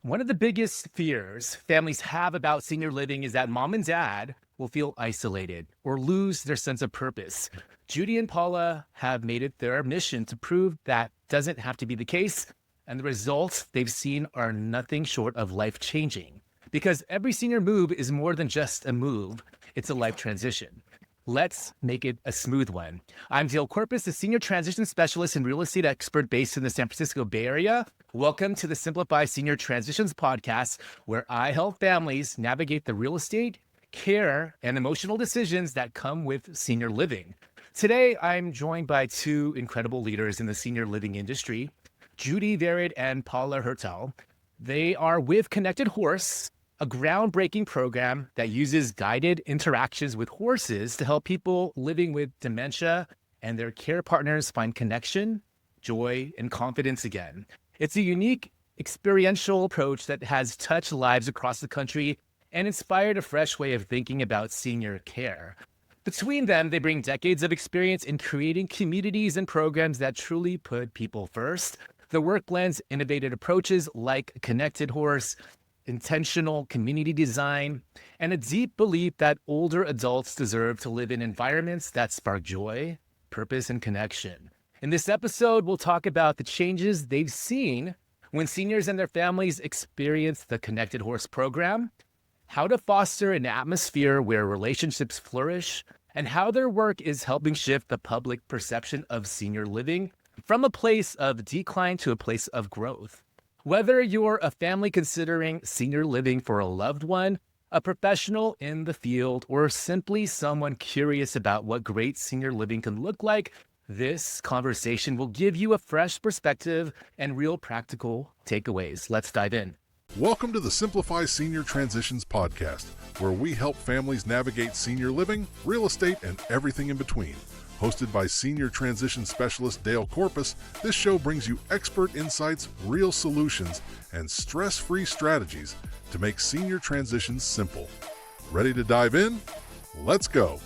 One of the biggest fears families have about senior living is that mom and dad will feel isolated or lose their sense of purpose. Judy and Paula have made it their mission to prove that doesn't have to be the case, and the results they've seen are nothing short of life-changing. Because every senior move is more than just a move, it's a life transition. Let's make it a smooth one. I'm Corpus, a senior transition specialist and real estate expert based in the San Francisco Bay Area. Welcome to the Simplify Senior Transitions podcast, where I help families navigate the real estate, care, and emotional decisions that come with senior living. Today, I'm joined by two incredible leaders in the senior living industry, Judy Verret and Paula Hertel. They are with Connected Horse, a groundbreaking program that uses guided interactions with horses to help people living with dementia and their care partners find connection, joy, and confidence again. It's a unique experiential approach that has touched lives across the country and inspired a fresh way of thinking about senior care. Between them, they bring decades of experience in creating communities and programs that truly put people first. The work blends innovative approaches like Connected Horse, intentional community design, and a deep belief that older adults deserve to live in environments that spark joy, purpose, and connection. In this episode, we'll talk about the changes they've seen when seniors and their families experience the Connected Horse program, how to foster an atmosphere where relationships flourish, and how their work is helping shift the public perception of senior living from a place of decline to a place of growth. Whether you're a family considering senior living for a loved one, a professional in the field, or simply someone curious about what great senior living can look like, this conversation will give you a fresh perspective and real practical takeaways. Let's dive in. Welcome to the Simplify Senior Transitions podcast, where we help families navigate senior living, real estate, and everything in between. Hosted by Senior Transition Specialist Dale Corpus, this show brings you expert insights, real solutions, and stress-free strategies to make senior transitions simple. Ready to dive in? Let's go.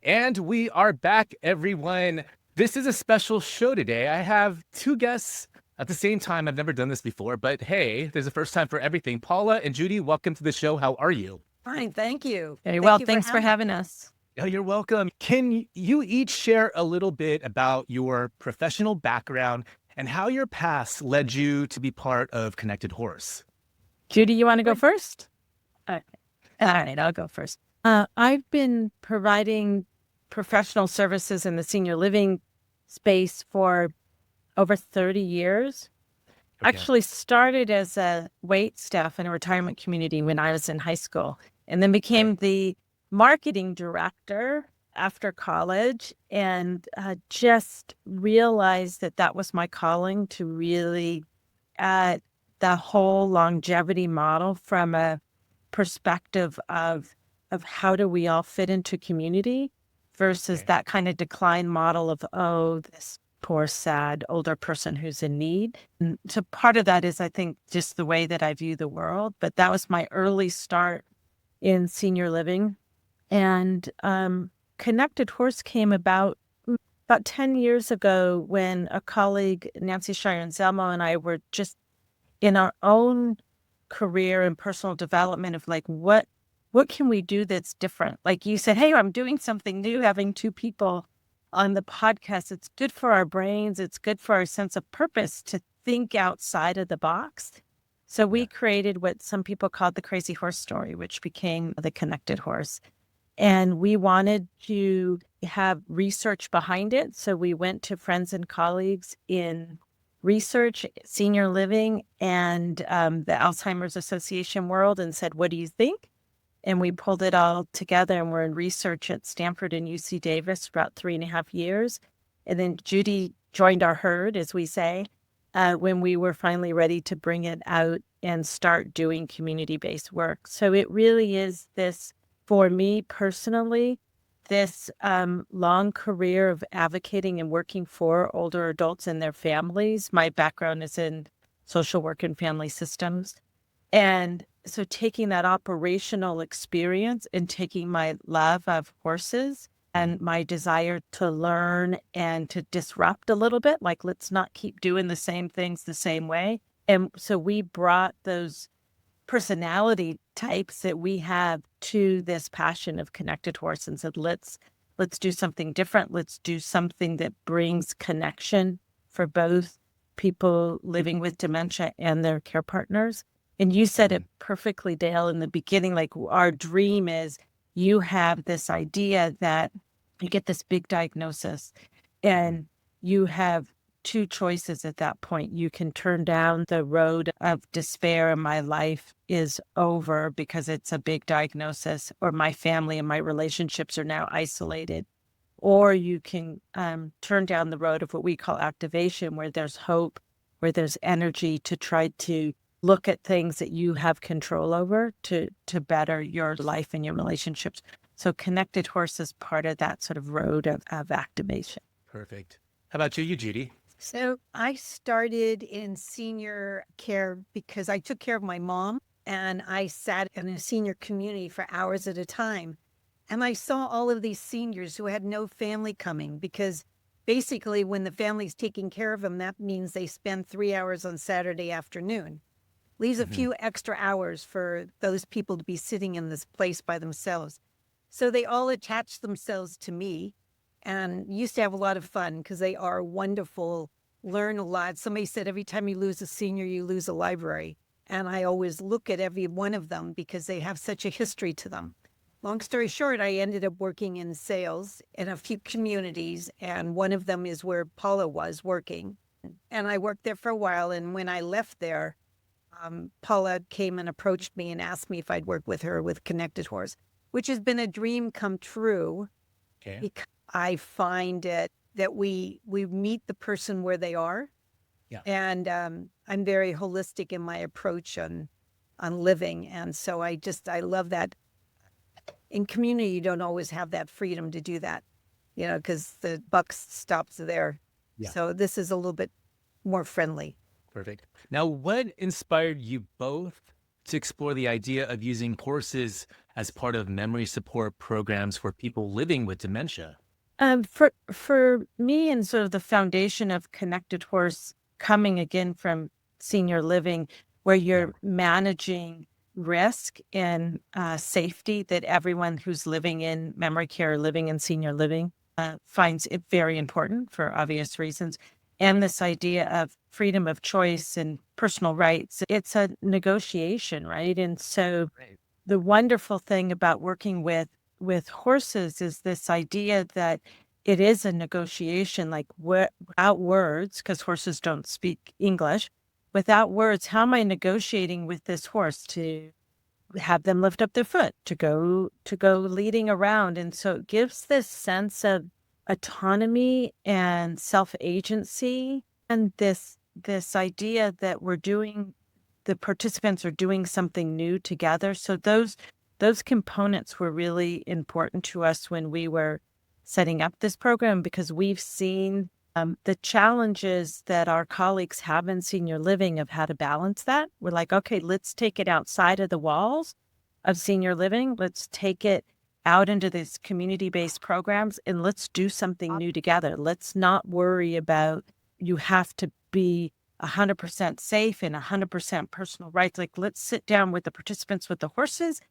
And we are back, everyone. This is a special show today. I have two guests at the same time. I've never done this before, but hey, there's a first time for everything. Paula and Judy, welcome to the show. How are you? Fine, thank you. Very well. Thanks for having us. Oh, you're welcome. Can you each share a little bit about your professional background and how your past led you to be part of Connected Horse? Judy, you want to go first? Okay. All right, I'll go first. I've been providing professional services in the senior living space for over 30 years. Okay. Actually started as a wait staff in a retirement community when I was in high school, and then became the marketing director after college, and just realized that that was my calling, to really add the whole longevity model from a perspective of how do we all fit into community versus that kind of decline model of, oh, this poor, sad older person who's in need. And so part of that is, I think, just the way that I view the world. But that was my early start in senior living. And Connected Horse came about 10 years ago when a colleague, Nancy Shire-Anselmo, and I were just in our own career and personal development of like, what can we do that's different? Like you said, hey, I'm doing something new, having two people on the podcast. It's good for our brains. It's good for our sense of purpose to think outside of the box. So we created what some people called the Crazy Horse Story, which became the Connected Horse. And we wanted to have research behind it. So we went to friends and colleagues in research, senior living, and the Alzheimer's Association world and said, what do you think? And we pulled it all together, and we're in research at Stanford and UC Davis for about 3.5 years. And then Judy joined our herd, as we say, when we were finally ready to bring it out and start doing community-based work. So it really is this, for me personally, this long career of advocating and working for older adults and their families. My background is in social work and family systems. And so taking that operational experience and taking my love of horses and my desire to learn and to disrupt a little bit, like let's not keep doing the same things the same way, And so we brought those personality types that we have to this passion of Connected Horse and said, let's do something different. Let's do something that brings connection for both people living with dementia and their care partners. And you said it perfectly, Dale, in the beginning, like our dream is you have this idea that you get this big diagnosis and you have two choices at that point. You can turn down the road of despair and my life is over because it's a big diagnosis, or my family and my relationships are now isolated. Or you can turn down the road of what we call activation, where there's hope, where there's energy to try to look at things that you have control over to better your life and your relationships. So Connected Horse is part of that sort of road of activation. Perfect. How about you, Judy? So I started in senior care because I took care of my mom, and I sat in a senior community for hours at a time. And I saw all of these seniors who had no family coming, because basically when the family's taking care of them, that means they spend 3 hours on Saturday afternoon. Leaves a few extra hours for those people to be sitting in this place by themselves. So they all attached themselves to me and used to have a lot of fun because they are wonderful, learn a lot. Somebody said every time you lose a senior, you lose a library. And I always look at every one of them because they have such a history to them. Long story short, I ended up working in sales in a few communities, and one of them is where Paula was working. And I worked there for a while, and when I left there, Paula came and approached me and asked me if I'd work with her with Connected Horse, which has been a dream come true. Okay. Because I find it that we meet the person where they are. Yeah. And I'm very holistic in my approach on living. And so I love that. In community, you don't always have that freedom to do that, because the buck stops there. Yeah. So this is a little bit more friendly. Perfect. Now, what inspired you both to explore the idea of using horses as part of memory support programs for people living with dementia? For me, and sort of the foundation of Connected Horse coming again from senior living, where you're managing risk and safety that everyone who's living in memory care, living in senior living, finds it very important for obvious reasons. And this idea of freedom of choice and personal rights, it's a negotiation, right? And so the wonderful thing about working with horses is this idea that it is a negotiation, like without words, because horses don't speak English. Without words, how am I negotiating with this horse to have them lift up their foot, to go leading around? And so it gives this sense of autonomy and self-agency, and this idea that the participants are doing something new together. So those components were really important to us when we were setting up this program, because we've seen the challenges that our colleagues have in senior living of how to balance that. We're like, okay, let's take it outside of the walls of senior living. Let's take it out into these community-based programs, and let's do something new together. Let's not worry about you have to be 100% safe and 100% personal rights. Like, let's sit down with the participants, with the horses,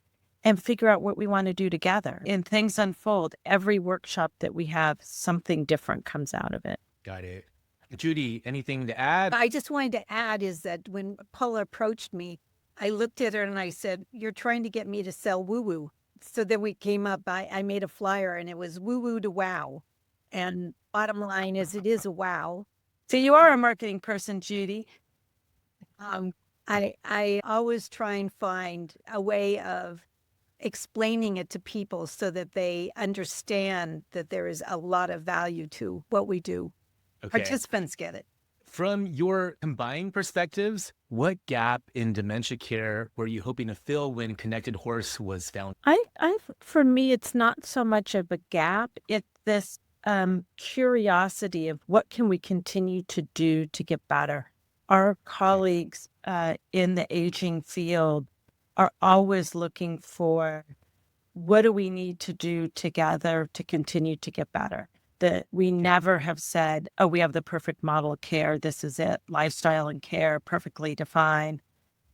and figure out what we want to do together. And things unfold. Every workshop that we have, something different comes out of it. Got it. Judy, anything to add? I just wanted to add is that when Paula approached me, I looked at her and I said, "You're trying to get me to sell woo-woo." So then we came up, I made a flyer, and it was woo-woo to wow. And bottom line is, it is a wow. So you are a marketing person, Judy. I always try and find a way of explaining it to people so that they understand that there is a lot of value to what we do. Okay. Participants get it. From your combined perspectives, what gap in dementia care were you hoping to fill when Connected Horse was founded? For me, it's not so much of a gap. It's this curiosity of what can we continue to do to get better. Our colleagues in the aging field are always looking for what do we need to do together to continue to get better. that we never have said, oh, we have the perfect model of care. This is it. Lifestyle and care, perfectly defined.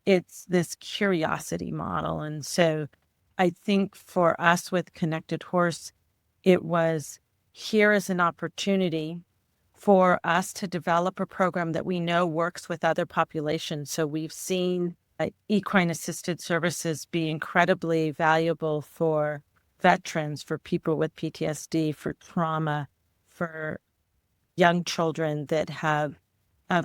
It's this curiosity model. And so I think for us with Connected Horse, it was, here is an opportunity for us to develop a program that we know works with other populations. So we've seen equine assisted services be incredibly valuable for veterans, for people with PTSD, for trauma, for young children that have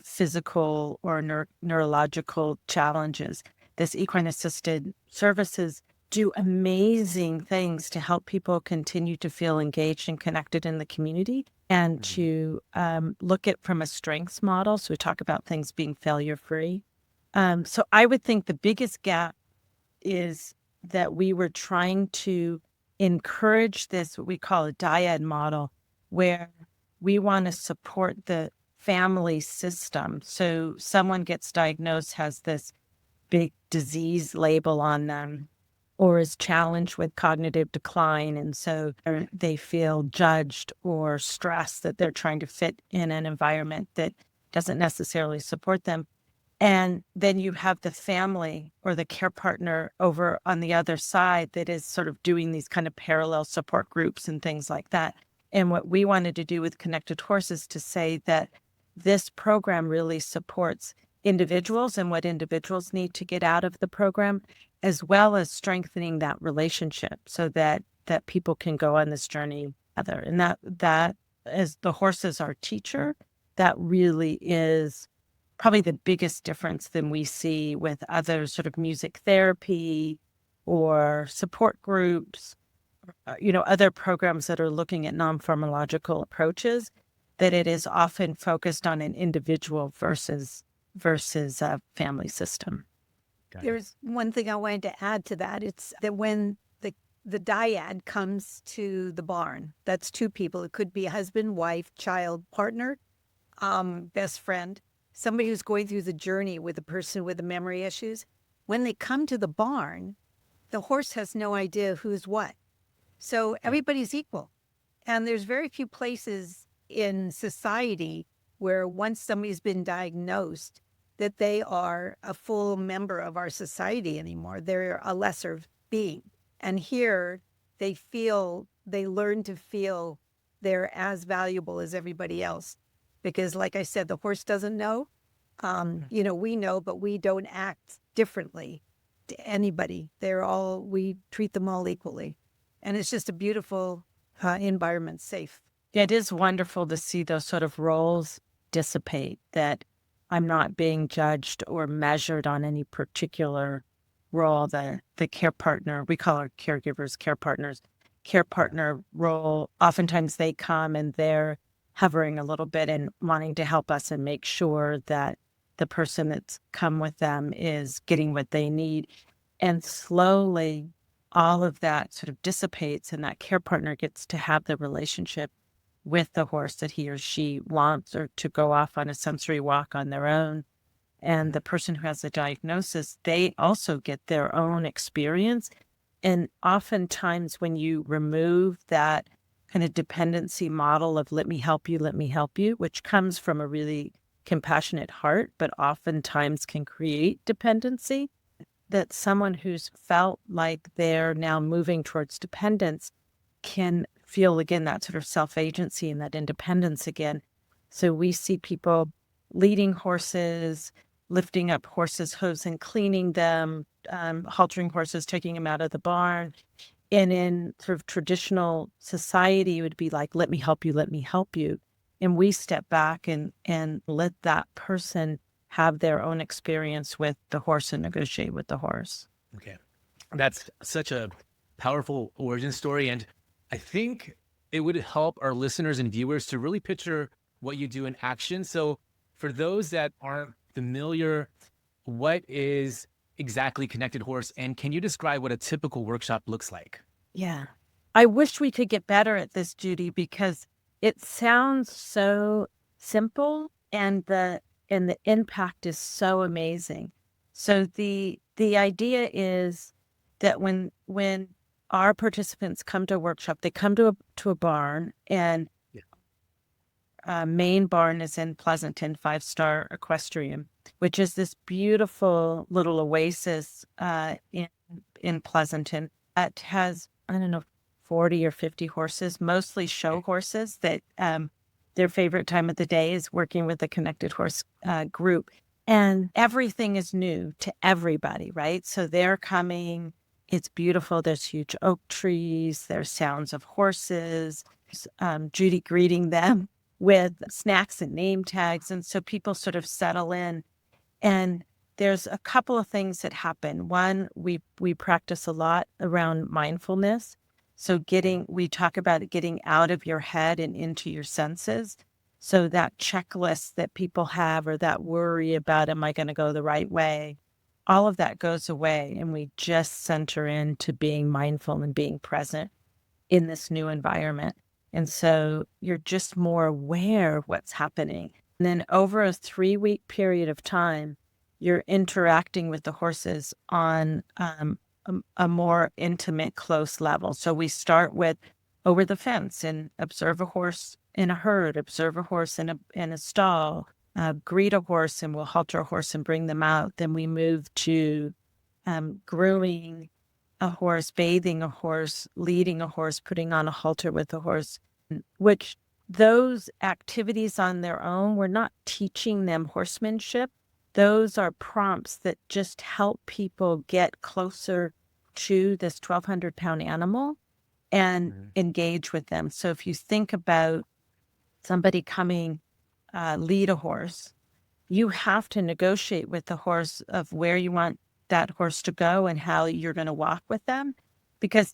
physical or neurological challenges. This equine assisted services do amazing things to help people continue to feel engaged and connected in the community and to look at from a strengths model. So we talk about things being failure free. So I would think the biggest gap is that we were trying to encourage this, what we call a dyad model, where we want to support the family system. So someone gets diagnosed, has this big disease label on them, or is challenged with cognitive decline. And so they feel judged or stressed that they're trying to fit in an environment that doesn't necessarily support them. And then you have the family or the care partner over on the other side that is sort of doing these kind of parallel support groups and things like that. And what we wanted to do with Connected Horse is to say that this program really supports individuals and what individuals need to get out of the program, as well as strengthening that relationship so that people can go on this journey together. And that as the horse is our teacher, that really is probably the biggest difference than we see with other sort of music therapy or support groups, other programs that are looking at non-pharmacological approaches, that it is often focused on an individual versus a family system. There's one thing I wanted to add to that. It's that when the dyad comes to the barn, that's two people. It could be a husband, wife, child, partner, best friend, somebody who's going through the journey with a person with the memory issues. When they come to the barn, the horse has no idea who's what. So everybody's equal. And there's very few places in society where once somebody's been diagnosed, that they are a full member of our society anymore. They're a lesser being. And here they learn to feel they're as valuable as everybody else. Because like I said, the horse doesn't know. We know, but we don't act differently to anybody. We treat them all equally. And it's just a beautiful environment, safe. Yeah, it is wonderful to see those sort of roles dissipate, that I'm not being judged or measured on any particular role. The care partner, we call our caregivers care partners, care partner role, oftentimes they come and they're hovering a little bit and wanting to help us and make sure that the person that's come with them is getting what they need. And slowly all of that sort of dissipates and that care partner gets to have the relationship with the horse that he or she wants, or to go off on a sensory walk on their own. And the person who has the diagnosis, they also get their own experience. And oftentimes when you remove that kind of dependency model of let me help you, which comes from a really compassionate heart, but oftentimes can create dependency, that someone who's felt like they're now moving towards dependence can feel again that sort of self-agency and that independence again. So we see people leading horses, lifting up horses' hooves and cleaning them, haltering horses, taking them out of the barn. And in sort of traditional society, it would be like, let me help you. And we step back and let that person have their own experience with the horse and negotiate with the horse. Okay. That's such a powerful origin story. And I think it would help our listeners and viewers to really picture what you do in action. So for those that aren't familiar, what is exactly Connected Horse? And can you describe what a typical workshop looks like? Yeah. I wish we could get better at this, Judy, because it sounds so simple and the impact is so amazing. So the idea is that when our participants come to a workshop, they come to a barn, and main barn is in Pleasanton, 5-star equestrian, which is this beautiful little oasis in Pleasanton that has, I don't know, 40 or 50 horses, mostly show horses that their favorite time of the day is working with the Connected Horse group. And everything is new to everybody, right? So they're coming. It's beautiful. There's huge oak trees. There's sounds of horses. Judy greeting them with snacks and name tags. And so people sort of settle in. And there's a couple of things that happen. One, we practice a lot around mindfulness. So we talk about getting out of your head and into your senses. So that checklist that people have, or that worry about, am I going to go the right way? All of that goes away, and we just center into being mindful and being present in this new environment. And so you're just more aware of what's happening. And then over a 3-week period of time, you're interacting with the horses on a more intimate, close level. So we start with over the fence and observe a horse in a herd, observe a horse in a stall, greet a horse, and we'll halter a horse and bring them out. Then we move to grooming a horse, bathing a horse, leading a horse, putting on a halter with a horse, which those activities on their own, we're not teaching them horsemanship. Those are prompts that just help people get closer to this 1,200-pound animal and engage with them. So if you think about somebody coming, lead a horse, you have to negotiate with the horse of where you want that horse to go and how you're going to walk with them, because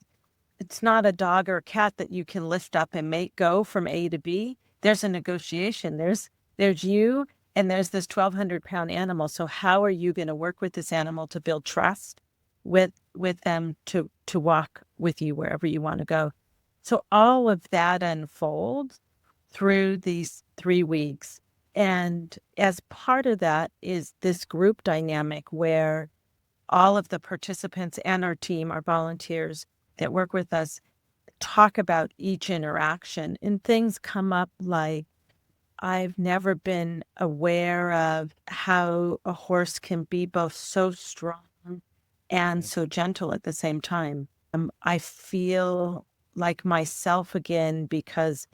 it's not a dog or a cat that you can lift up and make go from A to B. There's a negotiation. There's you, and there's this 1,200-pound animal. So how are you going to work with this animal to build trust with them to walk with you wherever you want to go? So all of that unfolds through these 3 weeks. And as part of that is this group dynamic where all of the participants and our team, our volunteers that work with us, talk about each interaction. And things come up like, I've never been aware of how a horse can be both so strong and so gentle at the same time. I feel like myself again because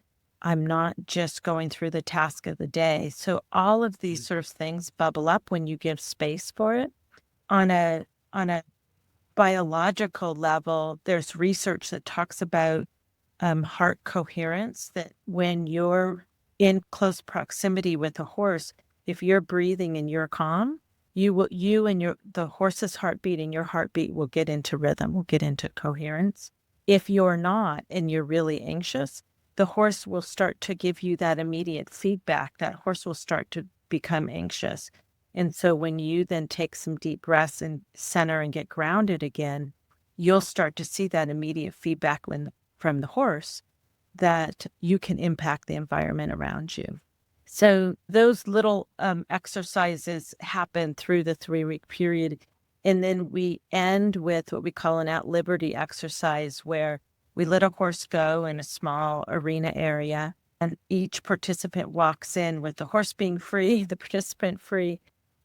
I'm not just going through the task of the day. So all of these sort of things bubble up when you give space for it. On a biological level, there's research that talks about heart coherence, that when you're in close proximity with a horse, if you're breathing and you're calm, you and the horse's heartbeat and your heartbeat will get into rhythm, will get into coherence. If you're not and you're really anxious, the horse will start to give you that immediate feedback. That horse will start to become anxious. And so when you then take some deep breaths and center and get grounded again, you'll start to see that immediate feedback from the horse that you can impact the environment around you. So those little exercises happen through the 3-week period. And then we end with what we call an at liberty exercise, where we let a horse go in a small arena area, and each participant walks in with the horse being free, the participant free,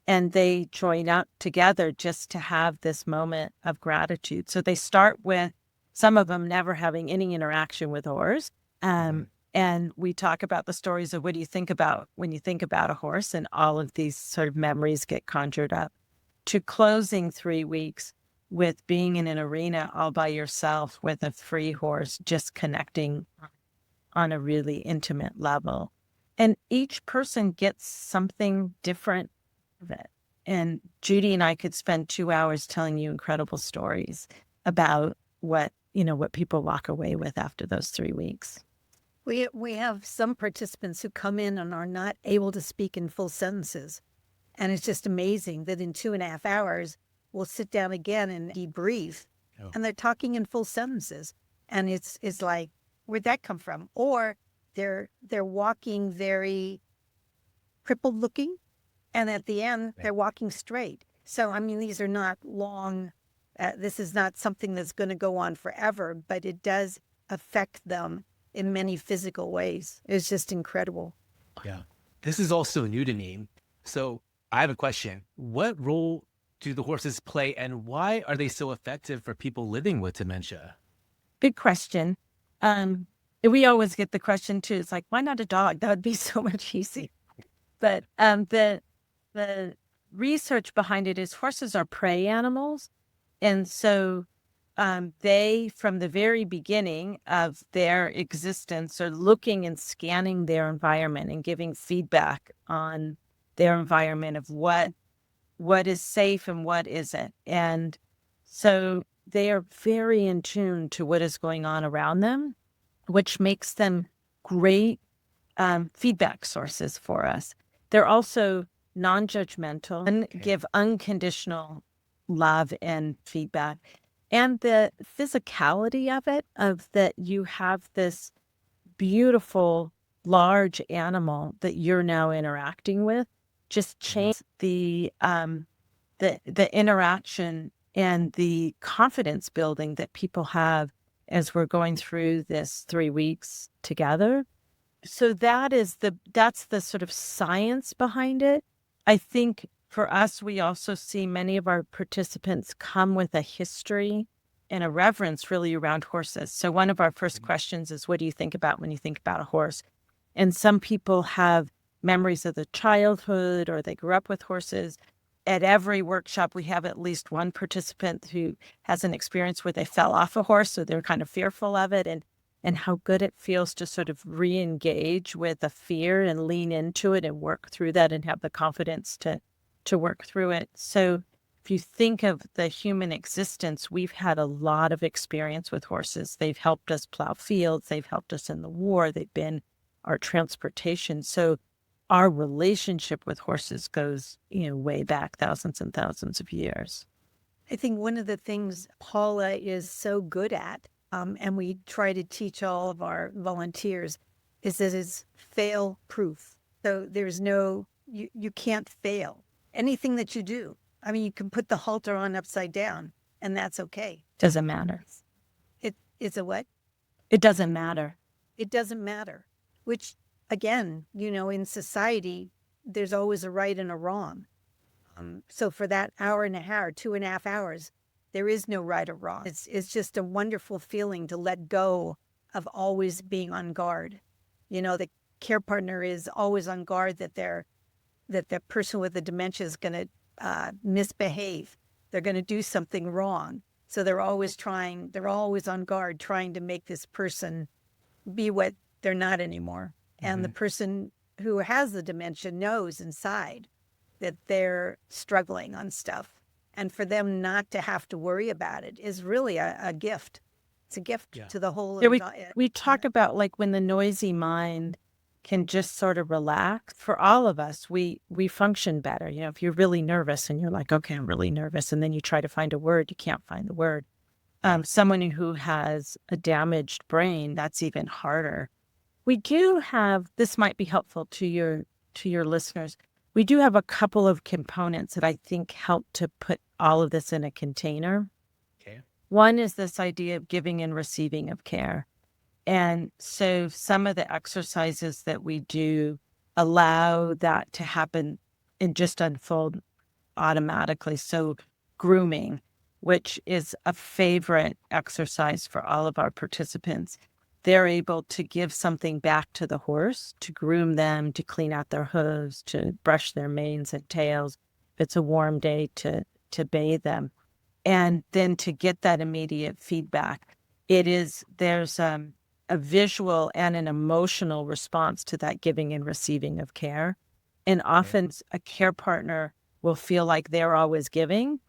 and they join up together just to have this moment of gratitude. So they start with some of them never having any interaction with a horse. And we talk about the stories of what do you think about when you think about a horse, and all of these sort of memories get conjured up, to closing 3 weeks with being in an arena all by yourself with a free horse, just connecting on a really intimate level. And each person gets something different of it. And Judy and I could spend 2 hours telling you incredible stories about what people walk away with after those 3 weeks. We have some participants who come in and are not able to speak in full sentences. And it's just amazing that in 2.5 hours, we'll sit down again and debrief. Oh. And they're talking in full sentences. And it's like, where'd that come from? Or they're walking very crippled looking. And at the end, they're walking straight. So, I mean, these are not long. This is not something that's going to go on forever, but it does affect them in many physical ways. It's just incredible. Yeah. This is also new to me. So I have a question. What role do the horses play and why are they so effective for people living with dementia? Good question. We always get the question too. It's like, why not a dog? That would be so much easier. But the research behind it is horses are prey animals. And so they, from the very beginning of their existence, are looking and scanning their environment and giving feedback on their environment of what is safe and what isn't. And so they are very in tune to what is going on around them, which makes them great feedback sources for us. They're also non-judgmental and give unconditional love and feedback. And the physicality of it, of that you have this beautiful, large animal that you're now interacting with, just change the interaction and the confidence building that people have as we're going through this 3 weeks together. So that's the sort of science behind it. I think for us, we also see many of our participants come with a history and a reverence really around horses. So one of our first questions is, what do you think about when you think about a horse? And some people have memories of the childhood or they grew up with horses. At every workshop, we have at least one participant who has an experience where they fell off a horse, so they're kind of fearful of it, and how good it feels to sort of re-engage with a fear and lean into it and work through that and have the confidence to work through it. So if you think of the human existence, we've had a lot of experience with horses. They've helped us plow fields. They've helped us in the war. They've been our transportation. So our relationship with horses goes, way back thousands and thousands of years. I think one of the things Paula is so good at, and we try to teach all of our volunteers, is that it's fail proof. So there's you can't fail. Anything that you do. I mean, you can put the halter on upside down and that's okay. Doesn't matter. It's a what? It doesn't matter. It doesn't matter, which again, in society, there's always a right and a wrong. So for that hour and a half, 2.5 hours, there is no right or wrong. It's just a wonderful feeling to let go of always being on guard. The care partner is always on guard that the person with the dementia is going to misbehave. They're going to do something wrong. So they're always on guard, trying to make this person be what they're not anymore. And the person who has the dementia knows inside that they're struggling on stuff. And for them not to have to worry about it is really a gift. It's a gift to the whole. Yeah, we talk about like when the noisy mind can just sort of relax. For all of us, we function better. If you're really nervous and you're like, okay, I'm really nervous. And then you try to find a word, you can't find the word. Someone who has a damaged brain, that's even harder. We do have, this might be helpful to your listeners. We do have a couple of components that I think help to put all of this in a container. Okay. One is this idea of giving and receiving of care. And so some of the exercises that we do allow that to happen and just unfold automatically. So grooming, which is a favorite exercise for all of our participants. They're able to give something back to the horse, to groom them, to clean out their hooves, to brush their manes and tails. If it's a warm day, to bathe them. And then to get that immediate feedback. There's a visual and an emotional response to that giving and receiving of care. And often a care partner will feel like they're always giving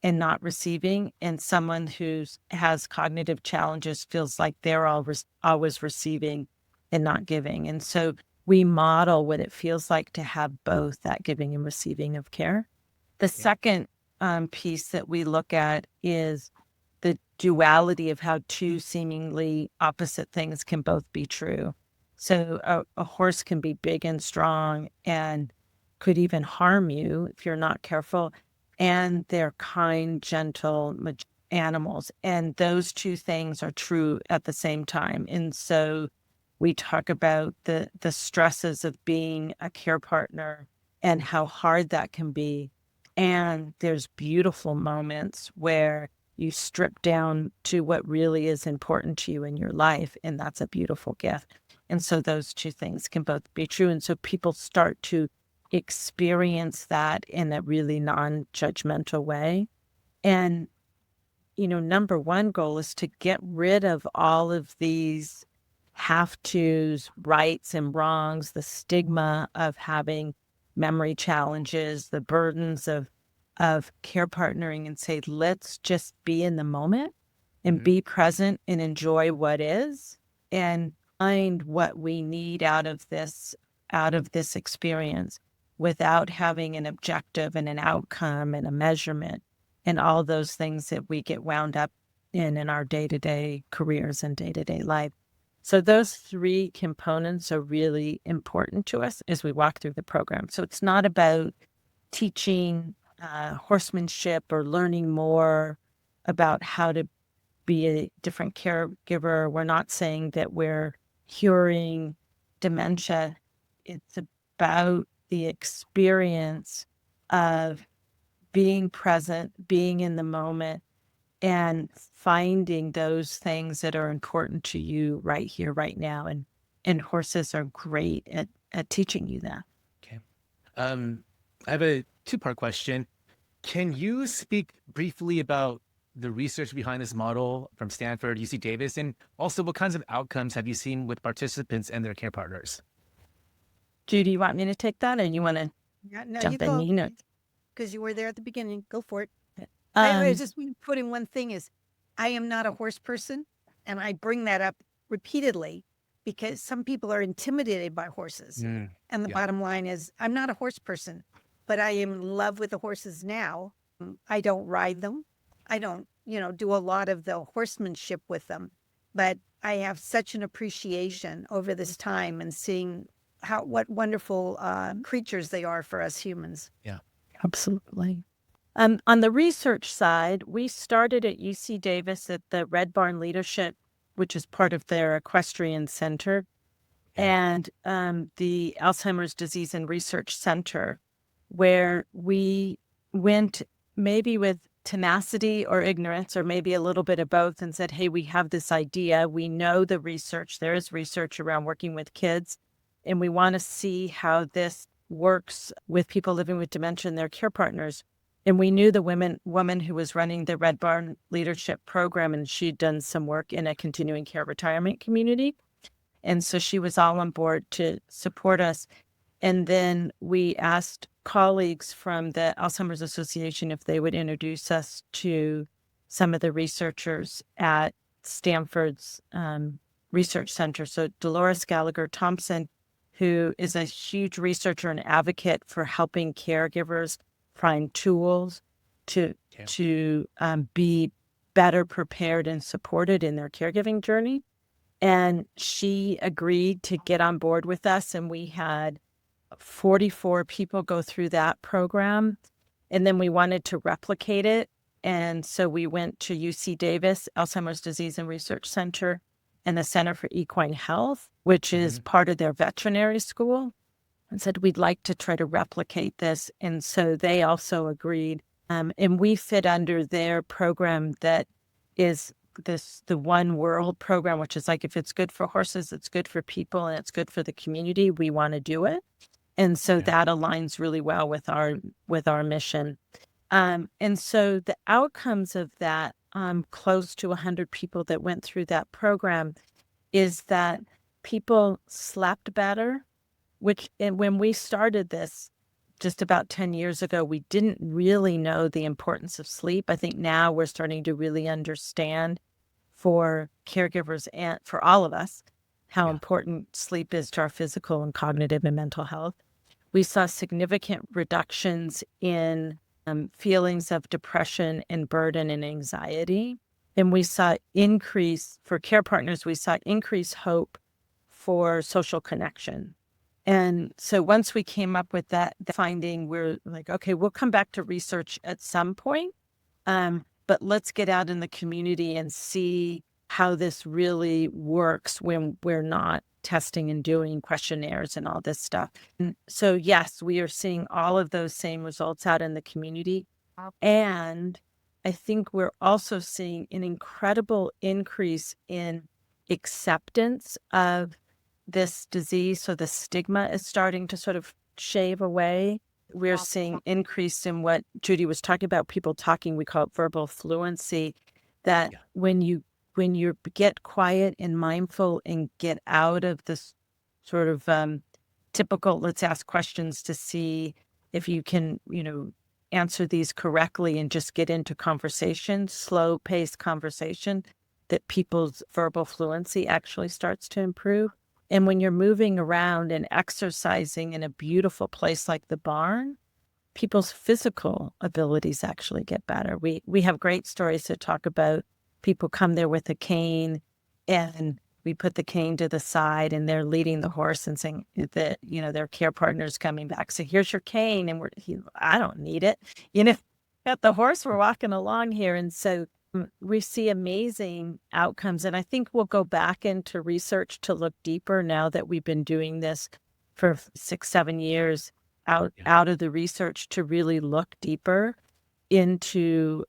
and not receiving, and someone who has cognitive challenges feels like they're always receiving and not giving. And so we model what it feels like to have both that giving and receiving of care. The second piece that we look at is the duality of how two seemingly opposite things can both be true. So a horse can be big and strong and could even harm you if you're not careful. And they're kind, gentle animals. And those two things are true at the same time. And so We talk about the stresses of being a care partner and how hard that can be. And there's beautiful moments where you strip down to what really is important to you in your life, and that's a beautiful gift. And so those two things can both be true. And so people start to experience that in a really non-judgmental way. And, number one goal is to get rid of all of these have tos, rights and wrongs, the stigma of having memory challenges, the burdens of care partnering, and say, let's just be in the moment and be present and enjoy what is and find what we need out of this experience without having an objective and an outcome and a measurement and all those things that we get wound up in our day-to-day careers and day-to-day life. So those three components are really important to us as we walk through the program. So it's not about teaching horsemanship or learning more about how to be a different caregiver. We're not saying that we're curing dementia. It's about the experience of being present, being in the moment, and finding those things that are important to you right here, right now. And horses are great at teaching you that. Okay. I have a two-part question. Can you speak briefly about the research behind this model from Stanford, UC Davis, and also what kinds of outcomes have you seen with participants and their care partners? Judy, you want me to take that, or you want to No, jump in, Nina? because you were there at the beginning. Go for it. I just put in one thing is I am not a horse person, and I bring that up repeatedly because some people are intimidated by horses. And the bottom line is I'm not a horse person, but I am in love with the horses now. I don't ride them. I don't, do a lot of the horsemanship with them, but I have such an appreciation over this time and seeing what wonderful creatures they are for us humans. Yeah. Absolutely. On the research side, we started at UC Davis at the Red Barn Leadership, which is part of their equestrian center, and the Alzheimer's Disease and Research Center, where we went maybe with tenacity or ignorance, or maybe a little bit of both, and said, hey, we have this idea. We know the research. There is research around working with kids, and we want to see how this works with people living with dementia and their care partners. And we knew the woman who was running the Red Barn Leadership Program, and she'd done some work in a continuing care retirement community. And so she was all on board to support us. And then we asked colleagues from the Alzheimer's Association if they would introduce us to some of the researchers at Stanford's research center. So Dolores Gallagher Thompson, who is a huge researcher and advocate for helping caregivers find tools to be better prepared and supported in their caregiving journey. And she agreed to get on board with us, and we had 44 people go through that program. And then we wanted to replicate it. And so we went to UC Davis, Alzheimer's Disease and Research Center, and the Center for Equine Health, which is part of their veterinary school, and said, we'd like to try to replicate this. And so they also agreed. And we fit under their program that is the One World program, which is like, if it's good for horses, it's good for people, and it's good for the community, we want to do it. And so that aligns really well with our mission. And so the outcomes of that, close to 100 people that went through that program, is that people slept better, and when we started this just about 10 years ago, we didn't really know the importance of sleep. I think now we're starting to really understand for caregivers and for all of us how important sleep is to our physical and cognitive and mental health. We saw significant reductions in feelings of depression and burden and anxiety. And we saw for care partners, we saw increased hope for social connection. And so once we came up with that finding, we're like, okay, we'll come back to research at some point, but let's get out in the community and see how this really works when we're not testing and doing questionnaires and all this stuff. And so, yes, we are seeing all of those same results out in the community. And I think we're also seeing an incredible increase in acceptance of this disease. So the stigma is starting to sort of shave away. We're seeing increase in what Judy was talking about, people talking, we call it verbal fluency, that when you get quiet and mindful and get out of this sort of typical, let's ask questions to see if you can, answer these correctly and just get into conversation, slow paced conversation, that people's verbal fluency actually starts to improve. And when you're moving around and exercising in a beautiful place like the barn, people's physical abilities actually get better. We have great stories to talk about. People come there with a cane, and we put the cane to the side, and they're leading the horse and saying that, their care partner's coming back. So here's your cane. And I don't need it. At the horse, we're walking along here. And so we see amazing outcomes. And I think we'll go back into research to look deeper now that we've been doing this for 6-7 years out of the research, to really look deeper into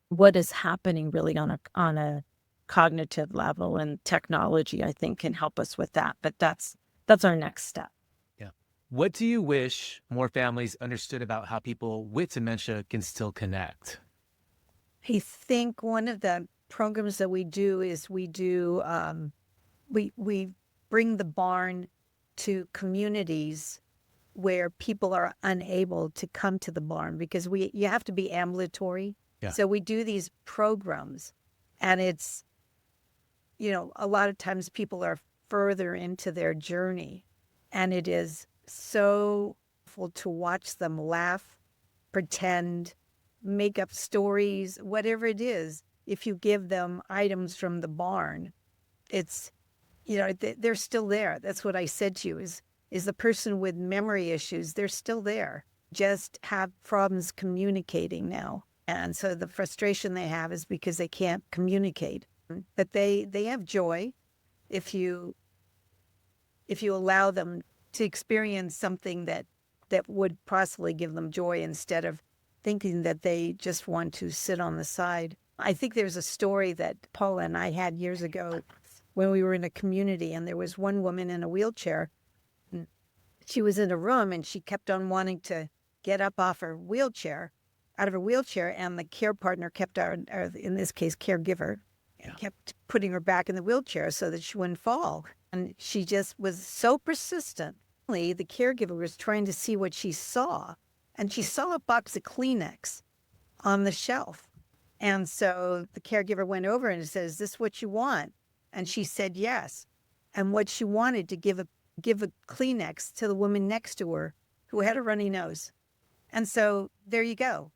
what is happening really on a cognitive level, and technology, I think, can help us with that. But that's our next step. Yeah. What do you wish more families understood about how people with dementia can still connect? I think one of the programs that we do is we bring the barn to communities where people are unable to come to the barn, because you have to be ambulatory. Yeah. So we do these programs, and it's, a lot of times people are further into their journey, and it is so full to watch them laugh, pretend, make up stories, whatever it is. If you give them items from the barn, it's, they're still there. That's what I said to you, is the person with memory issues, they're still there, just have problems communicating now. And so the frustration they have is because they can't communicate. But they have joy if you allow them to experience something that would possibly give them joy, instead of thinking that they just want to sit on the side. I think there's a story that Paula and I had years ago when we were in a community, and there was one woman in a wheelchair. She was in a room, and she kept on wanting to get up out of her wheelchair, and the care partner kept, or in this case, caregiver, kept putting her back in the wheelchair so that she wouldn't fall. And she just was so persistent. The caregiver was trying to see what she saw, and she saw a box of Kleenex on the shelf. And so the caregiver went over and said, "Is this what you want?" And she said yes. And what she wanted to give a Kleenex to the woman next to her who had a runny nose. And so there you go.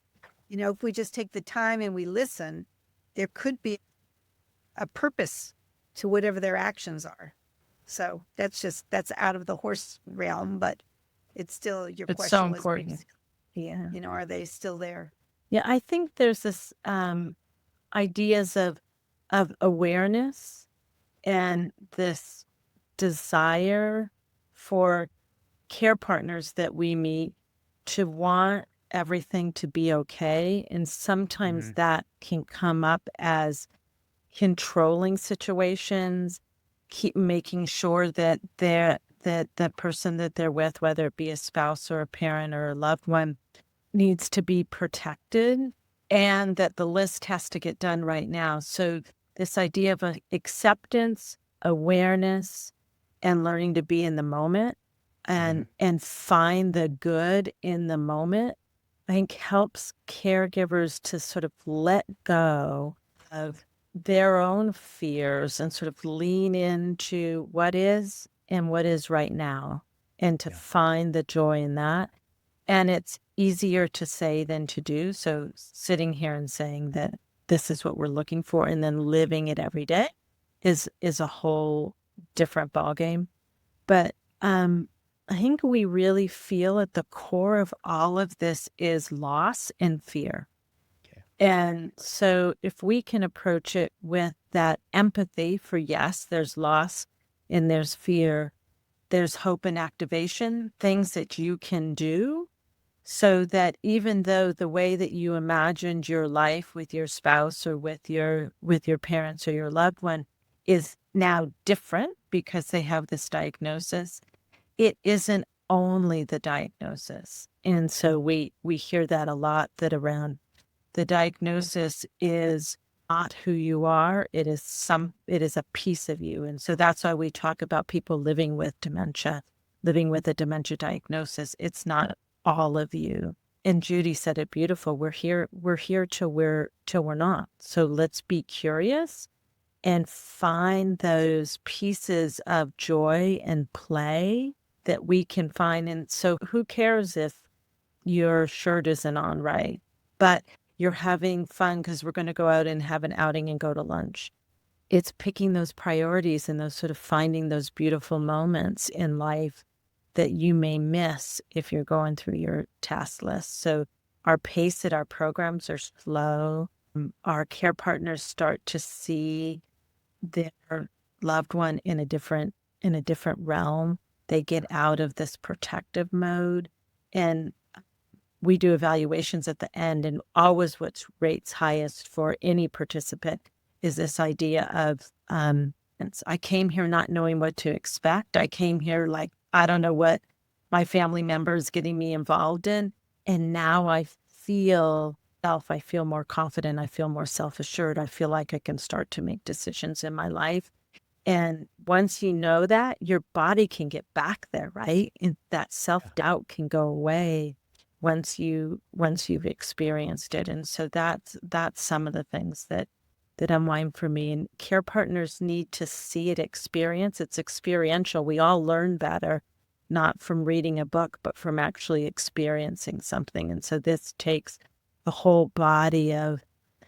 If we just take the time and we listen, there could be a purpose to whatever their actions are. So that's out of the horse realm, but it's still, your It's question so was, important. Yeah. are they still there? Yeah, I think there's this ideas of awareness, and this desire for care partners that we meet to want everything to be okay. And sometimes that can come up as controlling situations, keep making sure that the person that they're with, whether it be a spouse or a parent or a loved one, needs to be protected, and that the list has to get done right now. So this idea of acceptance, awareness, and learning to be in the moment and find the good in the moment, I think helps caregivers to sort of let go of their own fears and sort of lean into what is and what is right now, and to find the joy in that. And it's easier to say than to do. So sitting here and saying that this is what we're looking for, and then living it every day is a whole different ballgame. But I think we really feel at the core of all of this is loss and fear. Okay. And so if we can approach it with that empathy for, yes, there's loss and there's fear, there's hope and activation, things that you can do so that even though the way that you imagined your life with your spouse or with your parents or your loved one is now different because they have this diagnosis, it isn't only the diagnosis. And so we hear that a lot, that around the diagnosis is not who you are, it is a piece of you. And so that's why we talk about people living with dementia, living with a dementia diagnosis. It's not all of you. And Judy said it beautiful. We're here till we're not. So let's be curious and find those pieces of joy and play that we can find. And so who cares if your shirt isn't on right, but you're having fun because we're going to go out and have an outing and go to lunch. It's picking those priorities and those sort of finding those beautiful moments in life that you may miss if you're going through your task list. So our pace at our programs are slow. Our care partners start to see their loved one in a different realm. They get out of this protective mode, and we do evaluations at the end, and always what rates highest for any participant is this idea of, I came here not knowing what to expect. I came here like, I don't know what my family member is getting me involved in. And now I feel more confident. I feel more self-assured. I feel like I can start to make decisions in my life. And once you know that, your body can get back there, right? And that self-doubt can go away once you've experienced it. And so that's some of the things that unwind for me. And care partners need to see it, experience. It's experiential. We all learn better, not from reading a book, but from actually experiencing something. And so this takes the whole body of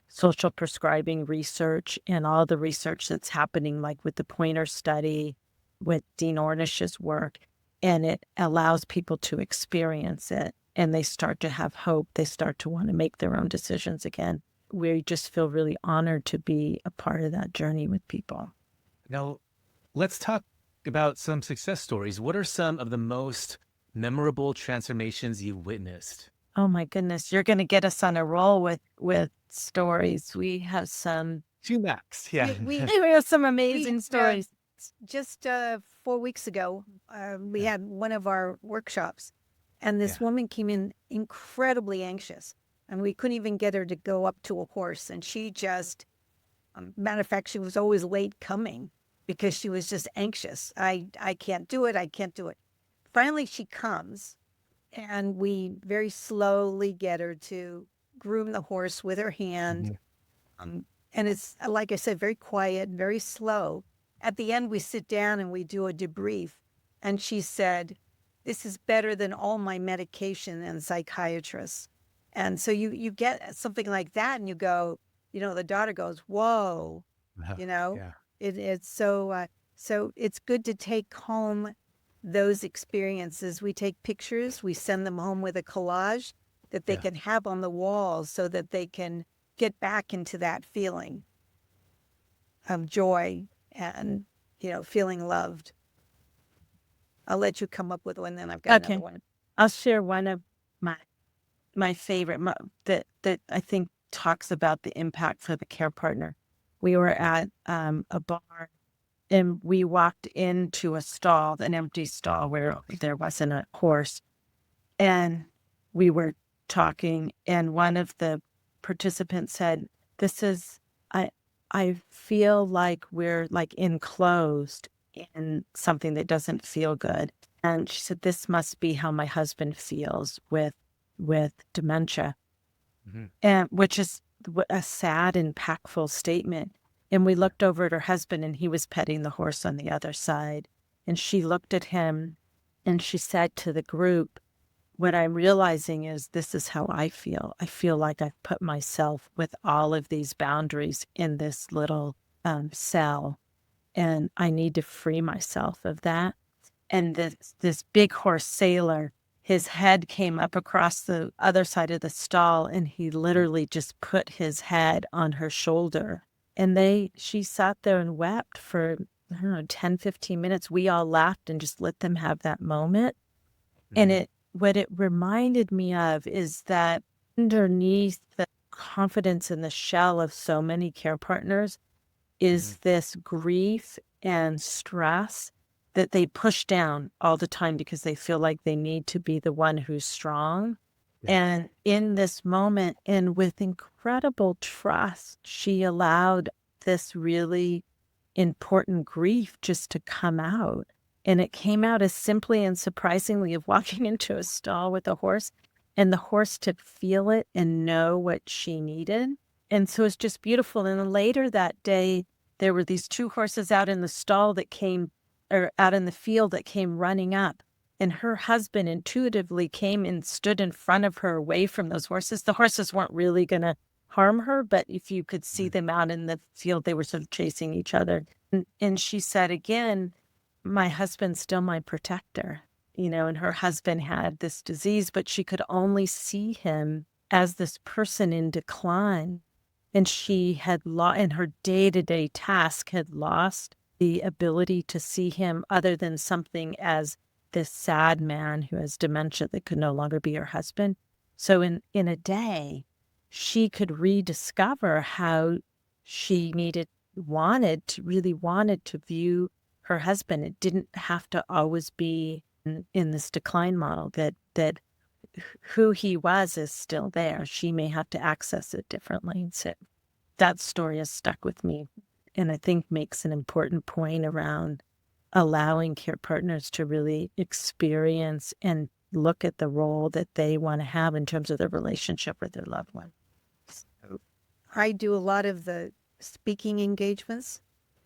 social prescribing research and all the research that's happening, like with the Pointer study, with Dean Ornish's work, and it allows people to experience it. And they start to have hope. They start to want to make their own decisions again. We just feel really honored to be a part of that journey with people. Now, let's talk about some success stories. What are some of the most memorable transformations you've witnessed? Oh my goodness, you're going to get us on a roll with stories. We have some. Two max, yeah. We have some amazing stories. Just 4 weeks ago, we had one of our workshops. And this woman came in incredibly anxious, and we couldn't even get her to go up to a horse. And she just, matter of fact, she was always late coming because she was just anxious. I can't do it. I can't do it. Finally, she comes, and we very slowly get her to groom the horse with her hand. And it's, like I said, very quiet, very slow. At the end, we sit down and we do a debrief. And she said, "This is better than all my medication and psychiatrists." And so you get something like that and you go, the daughter goes, whoa, it's so it's good to take home those experiences. We take pictures, we send them home with a collage that they can have on the walls so that they can get back into that feeling of joy and, feeling loved. I'll let you come up with one, then I've got another one. I'll share one of my favorite that I think talks about the impact for the care partner. We were at a barn, and we walked into a stall, an empty stall where there wasn't a horse. And we were talking, and one of the participants said, I feel like we're like enclosed in something that doesn't feel good. And she said, this must be how my husband feels with dementia, and which is a sad, impactful statement. And we looked over at her husband, and he was petting the horse on the other side. And she looked at him, and she said to the group, what I'm realizing is this is how I feel. I feel like I've put myself with all of these boundaries in this little cell, and I need to free myself of that. And this big horse sailor, his head came up across the other side of the stall, and he literally just put his head on her shoulder And she sat there and wept for, I don't know, 10, 15 minutes. We all laughed and just let them have that moment. And what it reminded me of is that underneath the confidence in the shell of so many care partners is this grief and stress that they push down all the time because they feel like they need to be the one who's strong. Yeah. And in this moment, and with incredible trust, she allowed this really important grief just to come out. And it came out as simply and surprisingly of walking into a stall with a horse and the horse to feel it and know what she needed. And so it's just beautiful. And then later that day, there were these two horses out in the stall that came, or out in the field that came running up. And her husband intuitively came and stood in front of her away from those horses. The horses weren't really going to harm her, but if you could see them out in the field, they were sort of chasing each other. And she said, again, my husband's still my protector, and her husband had this disease, but she could only see him as this person in decline. And she had in her day-to-day task had lost the ability to see him other than something as this sad man who has dementia that could no longer be her husband. So in a day, she could rediscover how she wanted to view her husband. It didn't have to always be in this decline model that who he was is still there. She may have to access it differently. And so that story has stuck with me, and I think makes an important point around allowing care partners to really experience and look at the role that they want to have in terms of their relationship with their loved one. I do a lot of the speaking engagements,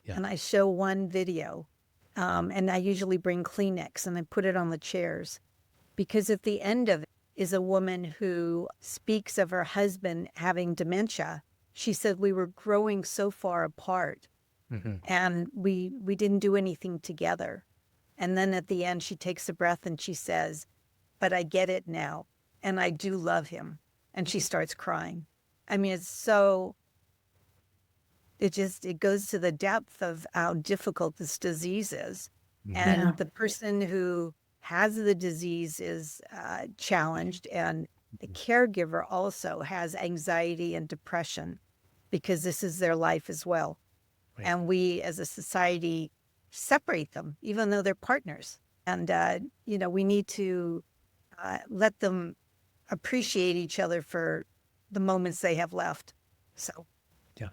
and I show one video, and I usually bring Kleenex and I put it on the chairs, because at the end of it is a woman who speaks of her husband having dementia. She said, we were growing so far apart, and we didn't do anything together. And then at the end, she takes a breath and she says, but I get it now, and I do love him. And she starts crying. I mean, it goes to the depth of how difficult this disease is. And the person who has the disease is challenged, and the caregiver also has anxiety and depression because this is their life as well. Right. And we as a society separate them, even though they're partners. And, we need to let them appreciate each other for the moments they have left. So, yeah.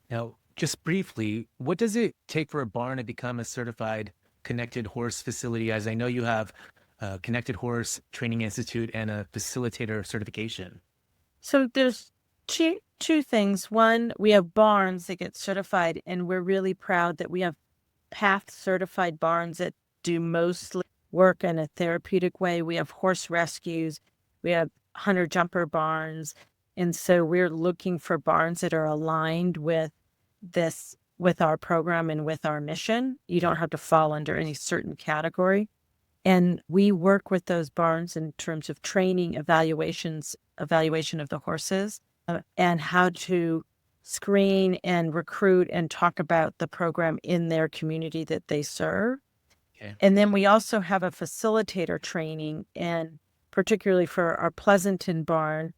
Now, just briefly, what does it take for a barn to become a certified connected horse facility? As I know you have a Connected Horse Training Institute and a facilitator certification. So there's two things. One, we have barns that get certified, and we're really proud that we have PATH certified barns that do mostly work in a therapeutic way. We have horse rescues. We have hunter jumper barns. And so we're looking for barns that are aligned with our program and with our mission. You don't have to fall under any certain category. And we work with those barns in terms of training, evaluation of the horses, and how to screen and recruit and talk about the program in their community that they serve. Okay. And then we also have a facilitator training, and particularly for our Pleasanton barn,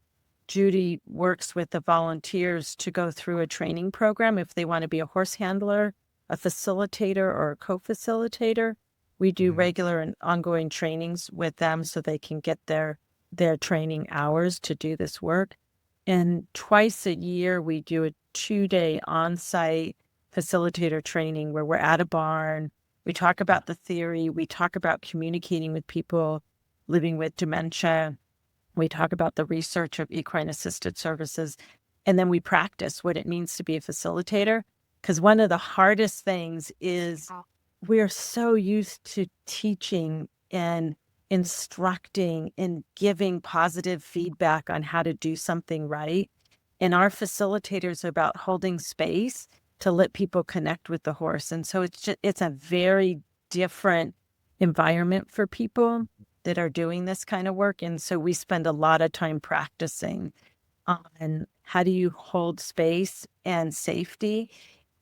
Judy works with the volunteers to go through a training program if they want to be a horse handler, a facilitator, or a co-facilitator. We do regular and ongoing trainings with them so they can get their training hours to do this work. And twice a year, we do a 2-day on-site facilitator training where we're at a barn. We talk about the theory. We talk about communicating with people living with dementia. We talk about the research of equine-assisted services. And then we practice what it means to be a facilitator. Because one of the hardest things is we're so used to teaching and instructing and giving positive feedback on how to do something right. And our facilitators are about holding space to let people connect with the horse. And so it's a very different environment for people that are doing this kind of work. And so we spend a lot of time practicing on how do you hold space and safety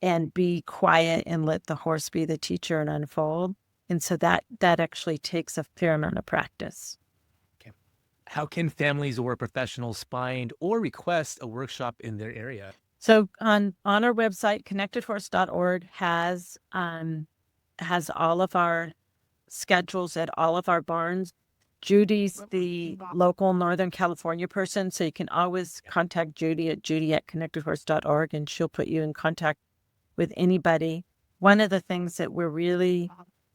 and be quiet and let the horse be the teacher and unfold. And so that actually takes a fair amount of practice. Okay. How can families or professionals find or request a workshop in their area? So on our website, connectedhorse.org has all of our schedules at all of our barns. Judy's the local Northern California person, so you can always contact Judy at judy@connectedhorse.org, and she'll put you in contact with anybody. One of the things that we're really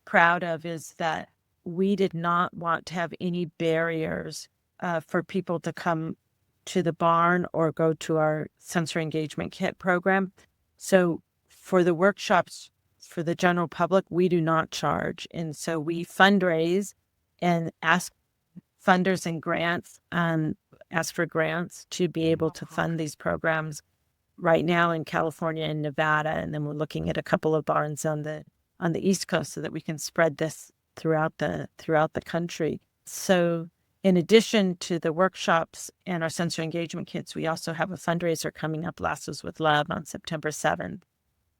proud of is that we did not want to have any barriers for people to come to the barn or go to our sensory engagement kit program. So for the workshops for the general public, we do not charge. And so we fundraise and ask funders and grants, ask for grants to be able to fund these programs right now in California and Nevada. And then we're looking at a couple of barns on the East Coast so that we can spread this throughout the country. So in addition to the workshops and our sensory engagement kits, we also have a fundraiser coming up, Lassos with Love, on September 7th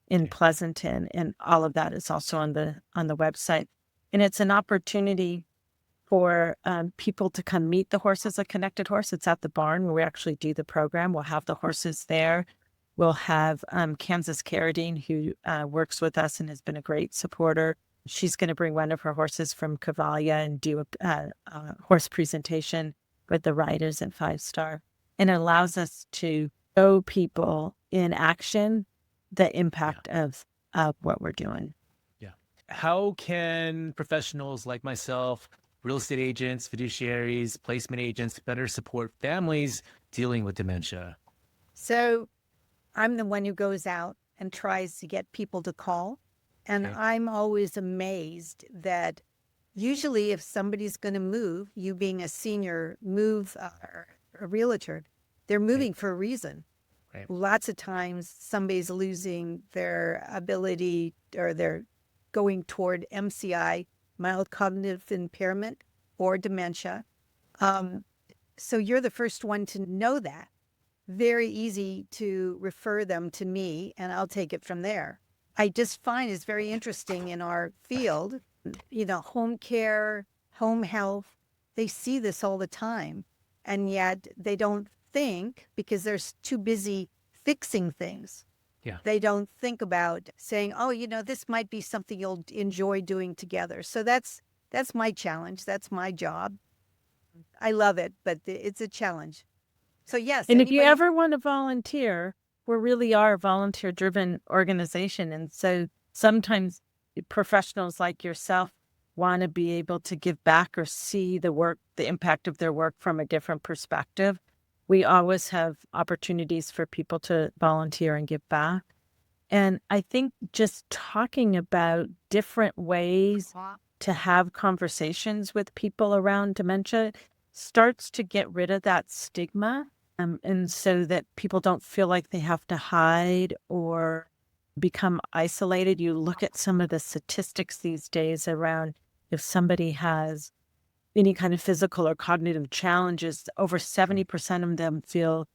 in Pleasanton. And all of that is also on the website. And it's an opportunity for people to come meet the horses at Connected Horse. It's at the barn where we actually do the program. We'll have the horses there. We'll have Kansas Carradine, who works with us and has been a great supporter. She's going to bring one of her horses from Cavalia and do a horse presentation with the riders at 5-Star. And it allows us to show people in action the impact of what we're doing. Yeah. How can professionals like myself, real estate agents, fiduciaries, placement agents better support families dealing with dementia? So I'm the one who goes out and tries to get people to call. And I'm always amazed that usually if somebody's going to move, you being a senior, move a realtor, they're moving for a reason. Right. Lots of times somebody's losing their ability or they're going toward MCI, mild cognitive impairment, or dementia. So you're the first one to know that. Very easy to refer them to me, and I'll take it from there. I just find it's very interesting in our field, home care, home health, they see this all the time. And yet they don't think, because they're too busy fixing things. Yeah. They don't think about saying, oh, this might be something you'll enjoy doing together. So that's my challenge. That's my job. I love it, but it's a challenge. So yes. And if you ever want to volunteer, we really are a volunteer-driven organization. And so sometimes professionals like yourself want to be able to give back or see the work, the impact of their work from a different perspective. We always have opportunities for people to volunteer and give back. And I think just talking about different ways to have conversations with people around dementia starts to get rid of that stigma. And so that people don't feel like they have to hide or become isolated. You look at some of the statistics these days around if somebody has any kind of physical or cognitive challenges, over 70% of them feel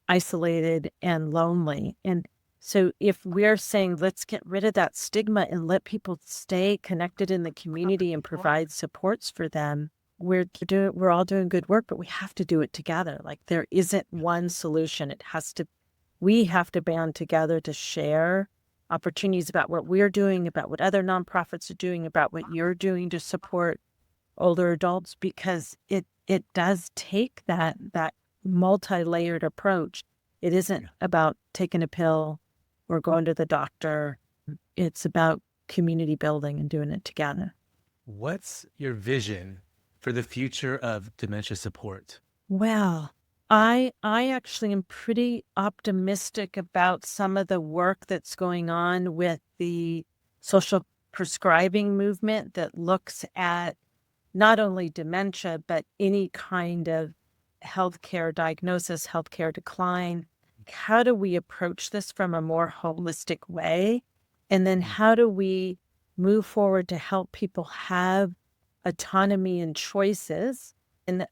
isolated and lonely. And so if we're saying, let's get rid of that stigma and let people stay connected in the community and provide supports for them, we're all doing good work, but we have to do it together. Like there isn't one solution. We have to band together to share opportunities about what we're doing, about what other nonprofits are doing, about what you're doing to support older adults, because it does take that multi-layered approach. It isn't about taking a pill or going to the doctor. It's about community building and doing it together. What's your vision for the future of dementia support? Well, I actually am pretty optimistic about some of the work that's going on with the social prescribing movement that looks at not only dementia, but any kind of healthcare diagnosis, healthcare decline. How do we approach this from a more holistic way? And then how do we move forward to help people have autonomy and choices? And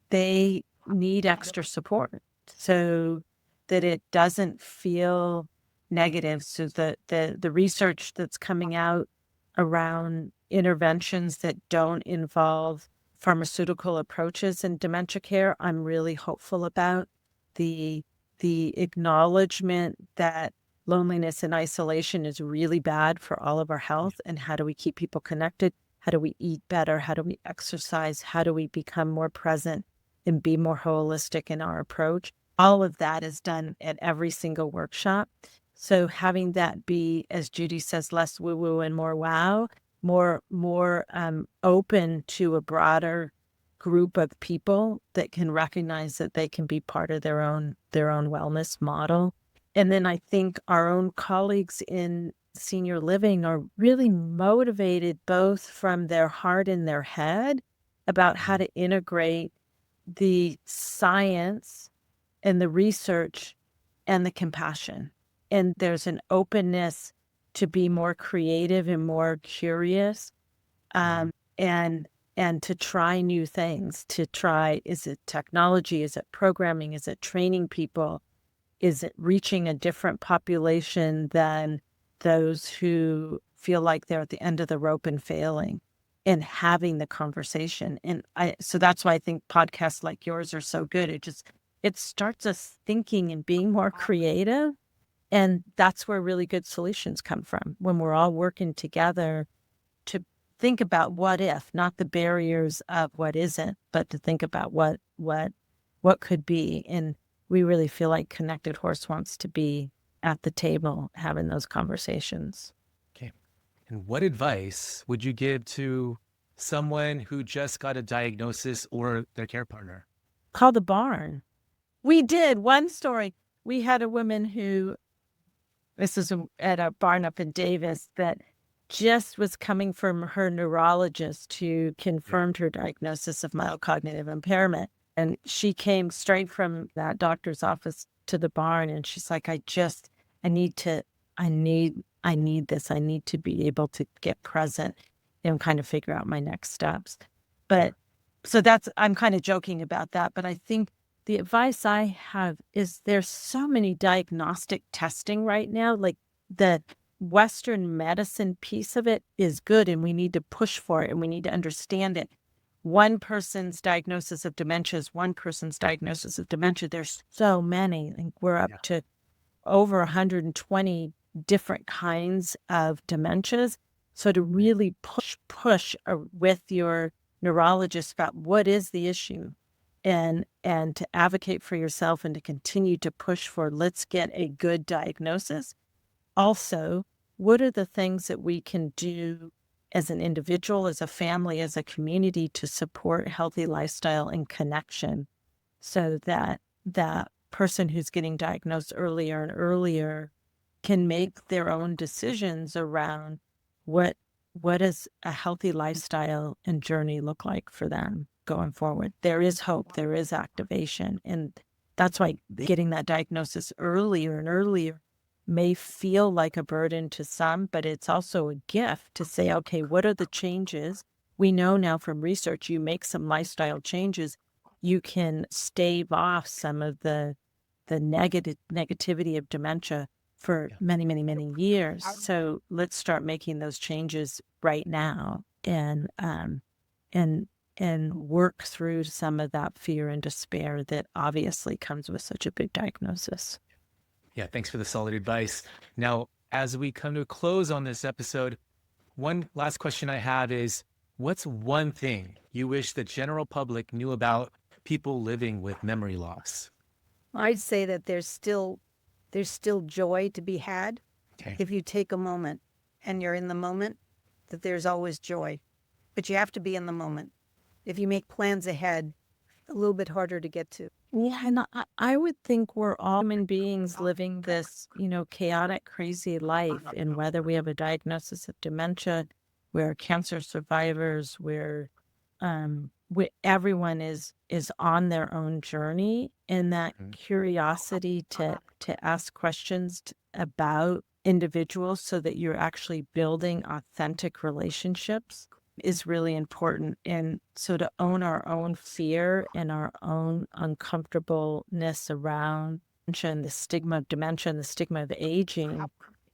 they need extra support. so that it doesn't feel negative. So the research that's coming out around interventions that don't involve pharmaceutical approaches in dementia care, I'm really hopeful about. The acknowledgement that loneliness and isolation is really bad for all of our health, and how do we keep people connected? How do we eat better? How do we exercise? How do we become more present and be more holistic in our approach? All of that is done at every single workshop. So having that be, as Judy says, less woo-woo and more wow, more open to a broader group of people that can recognize that they can be part of their own wellness model. And then I think our own colleagues in senior living are really motivated both from their heart and their head about how to integrate the science and the research and the compassion. And there's an openness to be more creative and more curious, and to try new things, is it technology? Is it programming? Is it training people? Is it reaching a different population than those who feel like they're at the end of the rope and failing, and having the conversation? And so that's why I think podcasts like yours are so good. It starts us thinking and being more creative. And that's where really good solutions come from, when we're all working together to think about what if, not the barriers of what isn't, but to think about what could be. And we really feel like Connected Horse wants to be at the table having those conversations. Okay. And what advice would you give to someone who just got a diagnosis or their care partner? Call the barn. We did one story. We had a woman who, this is at a barn up in Davis, that just was coming from her neurologist who confirmed her diagnosis of mild cognitive impairment. And she came straight from that doctor's office to the barn, and she's like, I need this. I need to be able to get present and kind of figure out my next steps. But so I'm kind of joking about that, but I think the advice I have is there's so many diagnostic testing right now. Like, the Western medicine piece of it is good, and we need to push for it, and we need to understand it. One person's diagnosis of dementia is one person's diagnosis of dementia. There's so many. I think we're up to over 120 different kinds of dementias. So to really push with your neurologist about what is the issue, and to advocate for yourself, and to continue to push for, let's get a good diagnosis. Also, what are the things that we can do as an individual, as a family, as a community, to support healthy lifestyle and connection, so that that person who's getting diagnosed earlier and earlier can make their own decisions around what does a healthy lifestyle and journey look like for them going forward. There is hope, there is activation. And that's why getting that diagnosis earlier and earlier may feel like a burden to some, but it's also a gift to say, okay, what are the changes? We know now from research, you make some lifestyle changes, you can stave off some of the negativity of dementia for many, many, many years. So let's start making those changes right now, and work through some of that fear and despair that obviously comes with such a big diagnosis. Yeah, thanks for the solid advice. Now, as we come to a close on this episode, one last question I have is, what's one thing you wish the general public knew about people living with memory loss? I'd say that there's still joy to be had. Okay. If you take a moment and you're in the moment, that there's always joy. But you have to be in the moment. If you make plans ahead, a little bit harder to get to. Yeah, and I would think we're all human beings living this, chaotic, crazy life. And whether we have a diagnosis of dementia, we're cancer survivors, everyone is on their own journey, and that curiosity to ask questions about individuals, so that you're actually building authentic relationships is really important. And so to own our own fear and our own uncomfortableness around dementia and the stigma of dementia and the stigma of aging,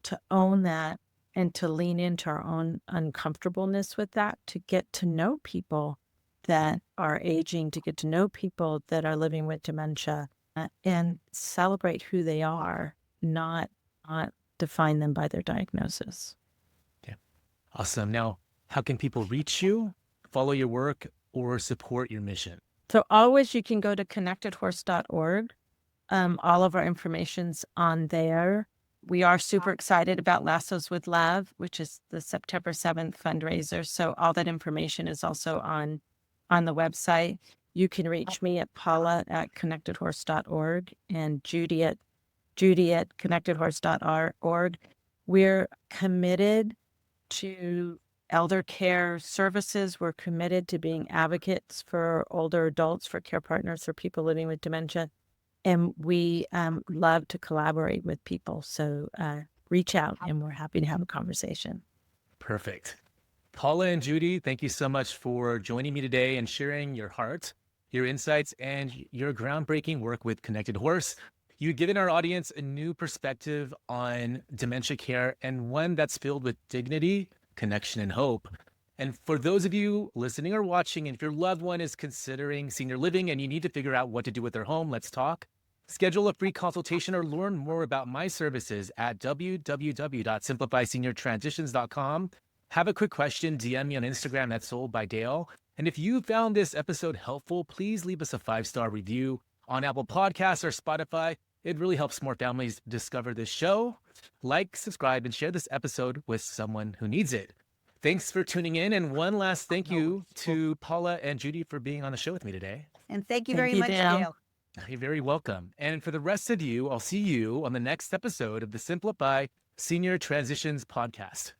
to own that and to lean into our own uncomfortableness with that, to get to know people that are aging, to get to know people that are living with dementia, and celebrate who they are, not define them by their diagnosis. Yeah. Awesome. Now, how can people reach you, follow your work, or support your mission? So always you can go to connectedhorse.org. All of our information's on there. We are super excited about Lassos with Love, which is the September 7th fundraiser. So all that information is also on the website. You can reach me at Paula at connectedhorse.org and Judy at connectedhorse.org. We're committed to elder care services. We're committed to being advocates for older adults, for care partners, for people living with dementia. And we love to collaborate with people. So reach out and we're happy to have a conversation. Perfect. Paula and Judy, thank you so much for joining me today and sharing your heart, your insights, and your groundbreaking work with Connected Horse. You've given our audience a new perspective on dementia care, and one that's filled with dignity, connection, and hope. And for those of you listening or watching, and if your loved one is considering senior living and you need to figure out what to do with their home, let's talk. Schedule a free consultation or learn more about my services at www.simplifyseniortransitions.com. Have a quick question, DM me on Instagram at Sold by Dale. And if you found this episode helpful, please leave us a 5-star review on Apple Podcasts or Spotify. It really helps more families discover this show. Like, subscribe, and share this episode with someone who needs it. Thanks for tuning in. And one last thank you to Paula and Judy for being on the show with me today. And thank you Thank very you, much, Dale. Dale. You're very welcome. And for the rest of you, I'll see you on the next episode of the Simplify Senior Transitions podcast.